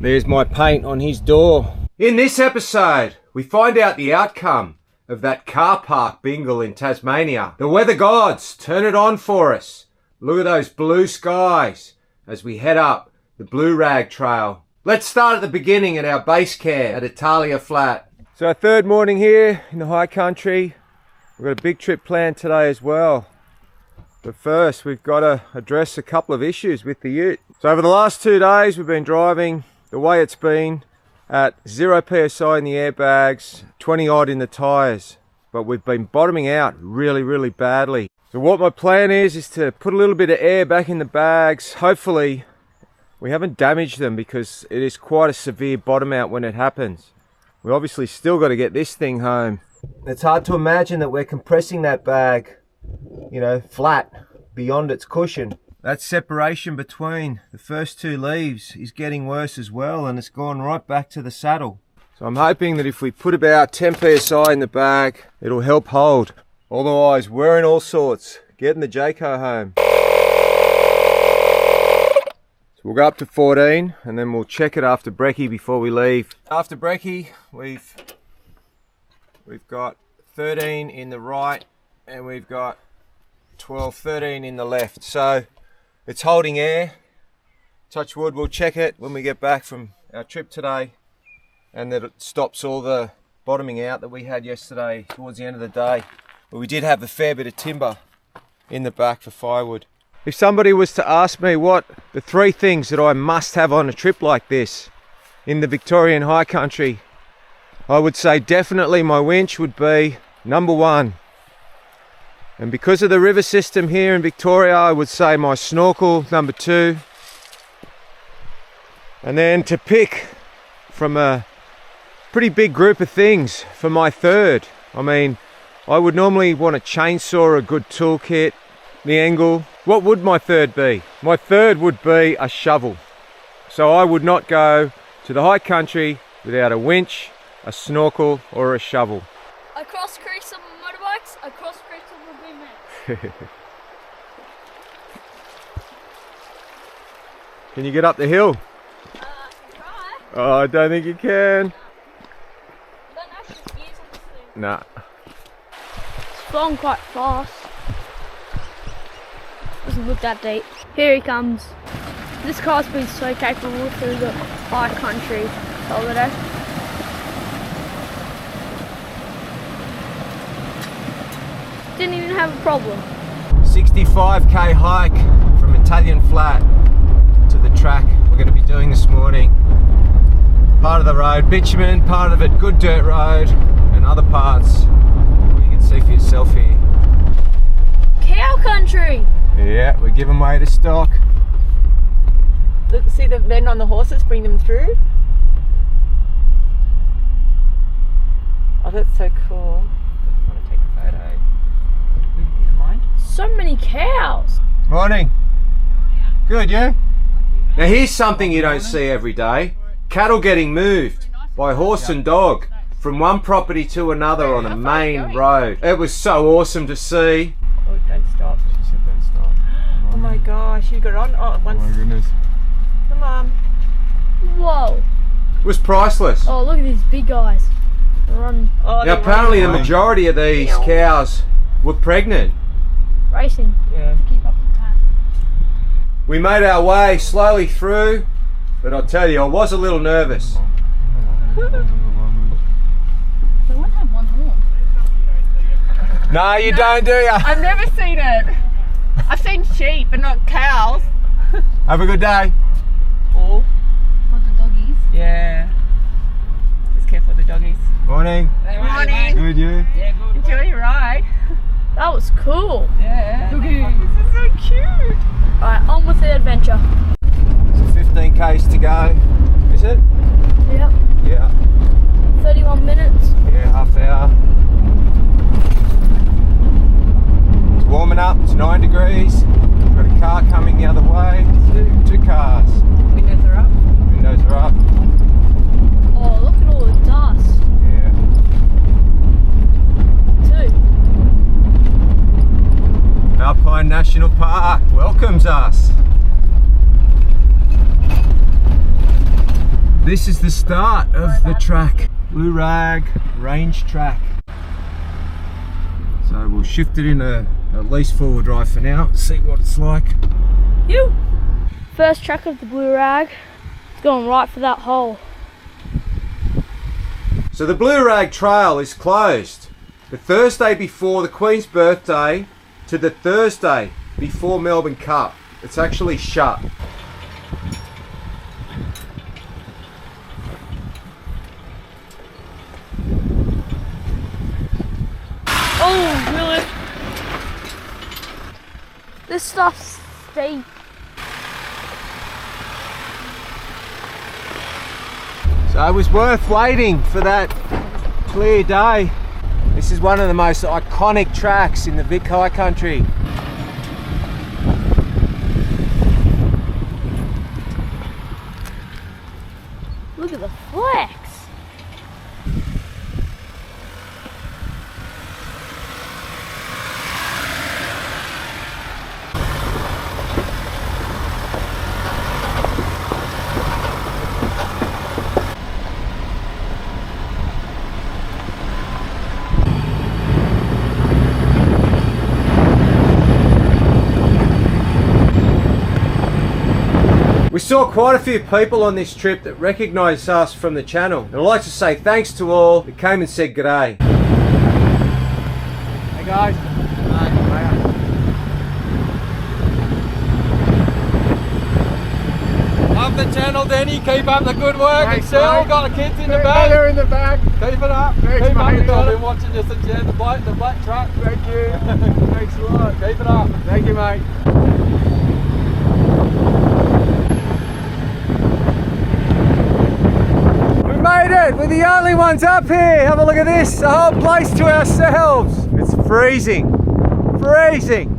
There's my paint on his door. In this episode, we find out the outcome of that car park bingle in Tasmania. The weather gods turn it on for us. Look at those blue skies as we head up the Blue Rag Trail. Let's start at the beginning at our base camp at Italia Flat. So our third morning here in the high country. We've got a big trip planned today as well. But first we've got to address a couple of issues with the ute. So over the last 2 days we've been driving the way it's been at 0 PSI in the airbags, 20 odd in the tyres. But we've been bottoming out really badly. So what my plan is to put a little bit of air back in the bags. Hopefully we haven't damaged them because it is quite a severe bottom out when it happens. We obviously still got to get this thing home. It's hard to imagine that we're compressing that bag, you know, flat beyond its cushion. That separation between the first two leaves is getting worse as well, and it's gone right back to the saddle. So I'm hoping that if we put about 10 PSI in the bag, it'll help hold. Otherwise, we're in all sorts, getting the Jayco home. So we'll go up to 14 and then we'll check it after brekkie before we leave. After brekkie, we've got 13 in the right and we've got 13 in the left. So it's holding air. Touch wood, we'll check it when we get back from our trip today, and that it stops all the bottoming out that we had yesterday towards the end of the day. But we did have a fair bit of timber in the back for firewood. If somebody was to ask me what the 3 things that I must have on a trip like this in the Victorian High Country, I would say definitely my winch would be number 1. And because of the river system here in Victoria, I would say my snorkel, number 2. And then to pick from a pretty big group of things for my third, I mean, I would normally want a chainsaw, a good toolkit, the angle. What would my third be? My third would be a shovel. So I would not go to the high country without a winch, a snorkel or a shovel. Across creeks on motorbikes, across creeks on the big man. Can you get up the hill? I can try. Oh, I don't think you can. I don't actually use on this thing. Nah. It's flowing quite fast. Doesn't look that deep. Here he comes. This car's been so capable through the high country holiday. Didn't even have a problem. 65k hike from Italian Flat to the track we're going to be doing this morning. Part of the road bitumen, part of it good dirt road, and other parts you can see for yourself here. Cow country! Yeah, we're giving way to stock. Look, see the men on the horses, bring them through. Oh, that's so cool. I want to take a photo. You don't mind? So many cows! Morning. Good, yeah? Now here's something you don't see every day. Cattle getting moved by horse and dog from one property to another on a main road. It was so awesome to see. Oh, don't stop. She said don't stop. Oh my gosh, you got on once. Oh my goodness. Come on. Whoa! It was priceless. Oh, look at these big guys. Run. Oh, Now apparently the majority of these cows were pregnant. Racing. Yeah. To keep up with the time. We made our way slowly through, but I'll tell you, I was a little nervous. They won't have one horn. No, you don't, do ya? I've never seen it. I've seen sheep, but not cows. Have a good day. Oh. What the doggies? Yeah. Just careful with the doggies. Morning. Morning. Good, you? Yeah, good. Enjoy your ride. That was cool. Yeah. Look at This is so cute. Alright, on with the adventure. So 15 k's to go. Is it? Yep. Yeah. 31 minutes. Yeah, half hour. It's warming up. It's 9 degrees. Got a car coming the other way. Two cars. Windows are up. Windows are up. Oh, look at all the dust. Yeah. 2. Alpine National Park welcomes us. this is the start of the track. Blue Rag range track. So we'll shift it into at least 4-wheel drive for now, see what it's like. You. First track of the Blue Rag. It's going right for that hole. So the Blue Rag Trail is closed the Thursday before the Queen's birthday to the Thursday before Melbourne Cup. It's actually shut. Oh, really? This stuff's steep. So it was worth waiting for that clear day. This is one of the most iconic tracks in the Vic High Country. Look at the flex. We saw quite a few people on this trip that recognised us from the channel. And I'd like to say thanks to all that came and said g'day. Hey guys. Love the channel, Denny. Keep up the good work. Thanks, Excel. mate. Got the kids in the back. They're in the back. Keep it up. Thanks, Keep up mate. it. I've been watching this and the black truck. Thank you. Thanks a lot. Keep it up. Thank you, mate. We made it! We're the only ones up here! Have a look at this! The whole place to ourselves! It's freezing! Freezing!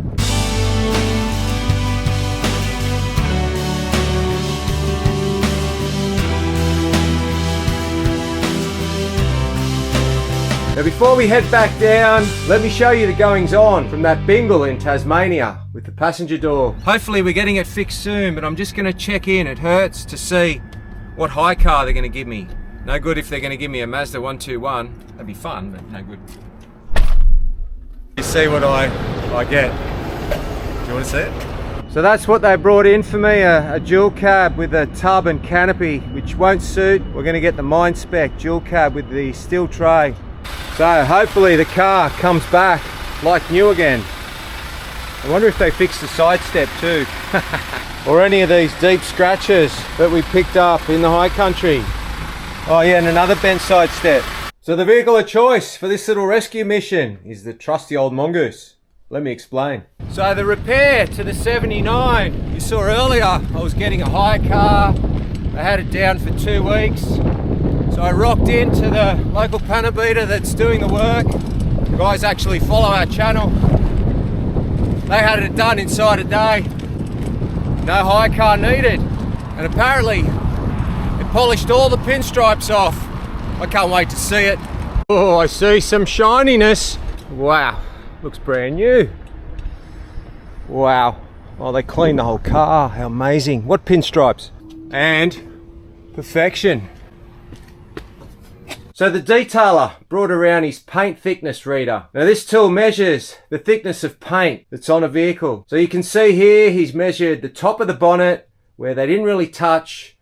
Now before we head back down, let me show you the goings on from that bingle in Tasmania with the passenger door. Hopefully we're getting it fixed soon, but I'm just going to check in at Hertz to see what high car they're going to give me. No good if they're going to give me a Mazda 121. That'd be fun, but no good. You see what I get. Do you want to see it? So that's what they brought in for me, a dual cab with a tub and canopy, which won't suit. We're going to get the mine spec dual cab with the steel tray. So hopefully the car comes back like new again. I wonder if they fixed the side step too. Or any of these deep scratches that we picked up in the high country. Oh yeah, and another bent side step. So the vehicle of choice for this little rescue mission is the trusty old mongoose. Let me explain. So the repair to the 79, you saw earlier, I was getting a hire car. I had it down for 2 weeks. So I rocked into the local panel beater that's doing the work. The guys actually follow our channel. They had it done inside a day. No hire car needed. And apparently it polished all the pinstripes off. I can't wait to see it. Oh, I see some shininess. Wow, looks brand new. Wow. Oh, they cleaned the whole car. How amazing. What pinstripes? And perfection. So the detailer brought around his paint thickness reader. Now this tool measures the thickness of paint that's on a vehicle. So you can see here he's measured the top of the bonnet where they didn't really touch,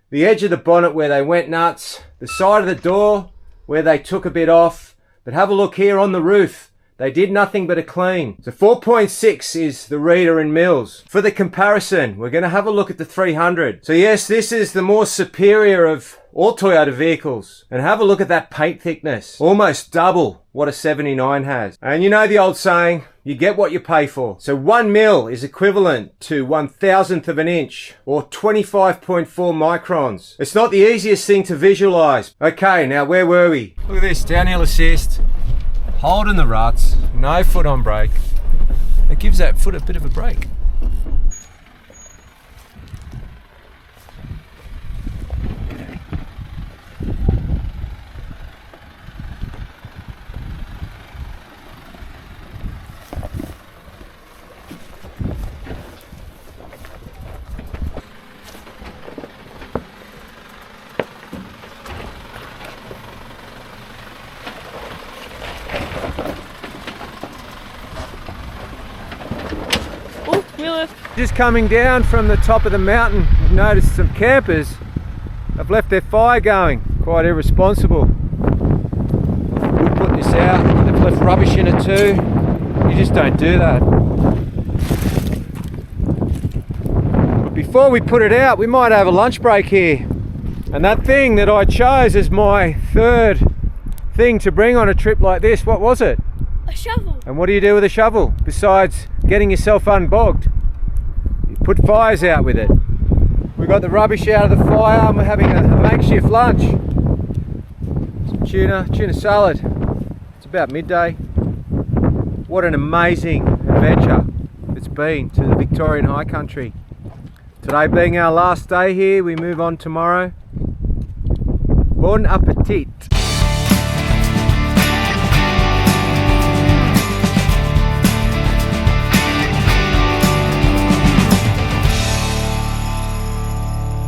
the edge of the bonnet where they went nuts, the side of the door where they took a bit off. But have a look here on the roof. They did nothing but a clean. So 4.6 is the reader in mils. For the comparison, we're going to have a look at the 300. So yes, this is the more superior of all Toyota vehicles. And have a look at that paint thickness. Almost double what a 79 has. And you know the old saying, you get what you pay for. So 1 mil is equivalent to 1,000th of an inch or 25.4 microns. It's not the easiest thing to visualize. Okay, now where were we? Look at this, downhill assist. Holding the ruts, no foot on brake. It gives that foot a bit of a break. Just coming down from the top of the mountain, I've noticed some campers have left their fire going. Quite irresponsible. We'll put this out. They've left rubbish in it too. You just don't do that. But before we put it out, we might have a lunch break here. And that thing that I chose as my third thing to bring on a trip like this, what was it? A shovel. And what do you do with a shovel besides getting yourself unbogged? You put fires out with it. We got the rubbish out of the fire and we're having a makeshift lunch. Some tuna salad. It's about midday. What an amazing adventure it's been to the Victorian High Country. Today being our last day here, we move on tomorrow. Bon appetit!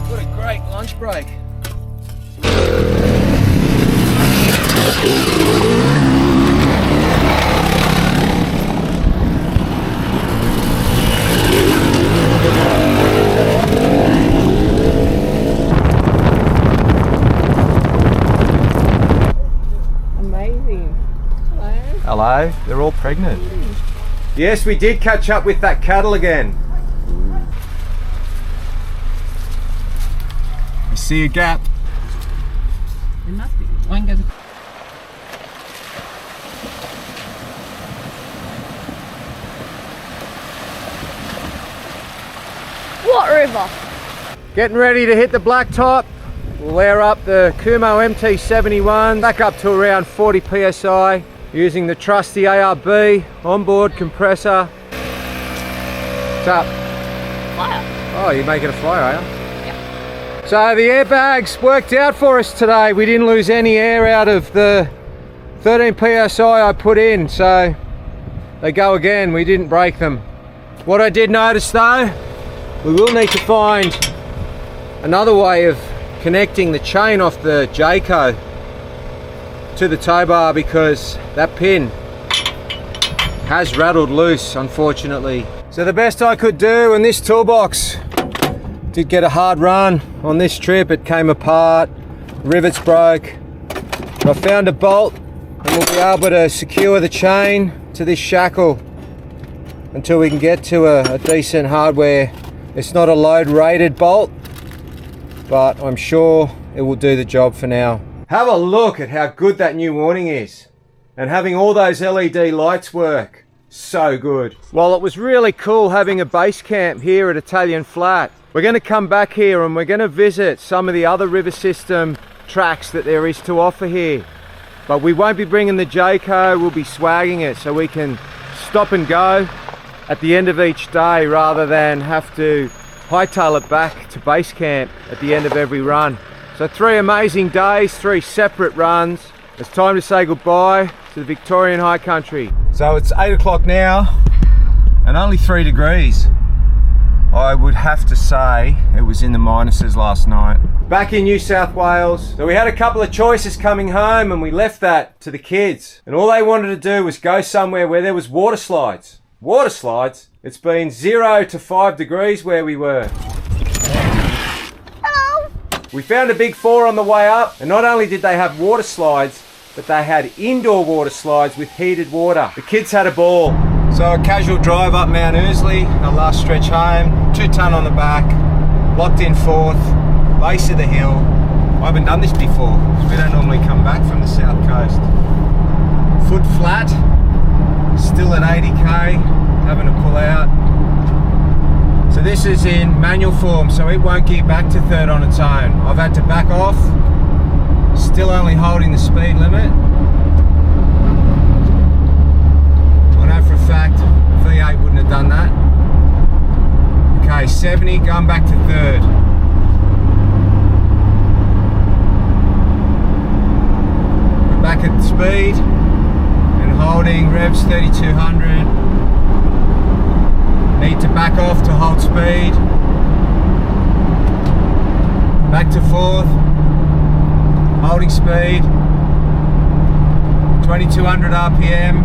What a great lunch break! Hello, they're all pregnant. Yes, we did catch up with that cattle again. I see a gap. There must be. One goes. What river? Getting ready to hit the blacktop. We'll air up the Kumo MT71 back up to around 40 psi. Using the trusty ARB onboard compressor. What's up? Fire. Oh, you're making a fire, are you? Yeah. So the airbags worked out for us today. We didn't lose any air out of the 13 psi I put in, so they go again. We didn't break them. What I did notice though, we will need to find another way of connecting the chain off the Jayco to the tow bar, because that pin has rattled loose, unfortunately. So the best I could do, and this toolbox did get a hard run on this trip. It came apart, rivets broke, but I found a bolt and we'll be able to secure the chain to this shackle until we can get to a decent hardware. It's not a load rated bolt, but I'm sure it will do the job for now. Have a look at how good that new awning is, and having all those LED lights work, so good. While it was really cool having a base camp here at Italian Flat, we're going to come back here and we're going to visit some of the other river system tracks that there is to offer here. But we won't be bringing the Jayco, we'll be swagging it so we can stop and go at the end of each day rather than have to hightail it back to base camp at the end of every run. So 3 amazing days, 3 separate runs. It's time to say goodbye to the Victorian High Country. So it's 8 o'clock now and only 3 degrees. I would have to say it was in the minuses last night. Back in New South Wales. So we had a couple of choices coming home and we left that to the kids. And all they wanted to do was go somewhere where there was water slides. Water slides? It's been 0 to 5 degrees where we were. We found a big 4 on the way up, and not only did they have water slides, but they had indoor water slides with heated water. The kids had a ball. So a casual drive up Mount Ursley, our last stretch home, 2 ton on the back, locked in 4th, base of the hill. I haven't done this before, because we don't normally come back from the south coast. Foot flat, still at 80k, having to pull out. So this is in manual form, so it won't gear back to 3rd on its own. I've had to back off, still only holding the speed limit. I know for a fact V8 wouldn't have done that. Okay, 70, going back to 3rd. We're back at speed and holding revs 3200. Need to back off to hold speed. Back to 4th. Holding speed. 2200 RPM.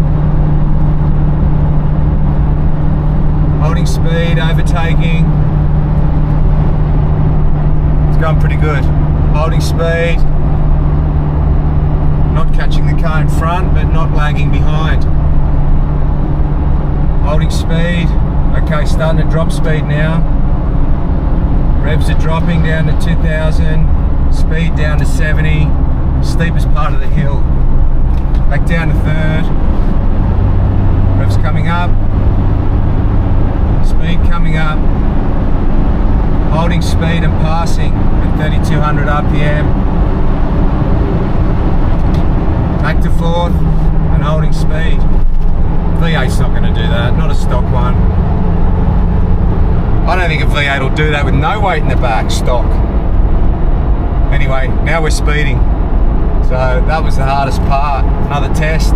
Holding speed, overtaking. It's going pretty good. Holding speed. Not catching the car in front, but not lagging behind. Holding speed. Okay, starting to drop speed now. Revs are dropping down to 2000. Speed down to 70. Steepest part of the hill. Back down to third. Revs coming up. Speed coming up. Holding speed and passing at 3200 RPM. Back to fourth and holding speed. V8's not going to do that, not a stock one. I don't think a V8 will do that with no weight in the back, stock. Anyway, now we're speeding. So that was the hardest part. Another test.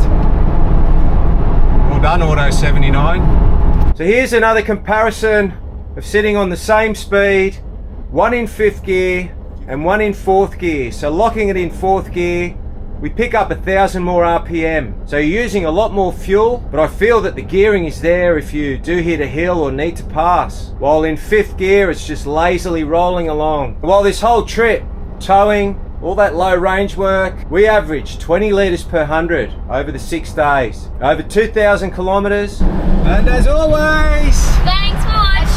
Well done, Auto 79. So here's another comparison of sitting on the same speed, one in 5th gear and one in 4th gear. So locking it in 4th gear, we pick up 1,000 more RPM. So you're using a lot more fuel, but I feel that the gearing is there if you do hit a hill or need to pass. While in 5th gear, it's just lazily rolling along. While this whole trip, towing, all that low range work, we averaged 20 litres per 100 over the 6 days. Over 2,000 kilometres. And as always, Thanks for watching.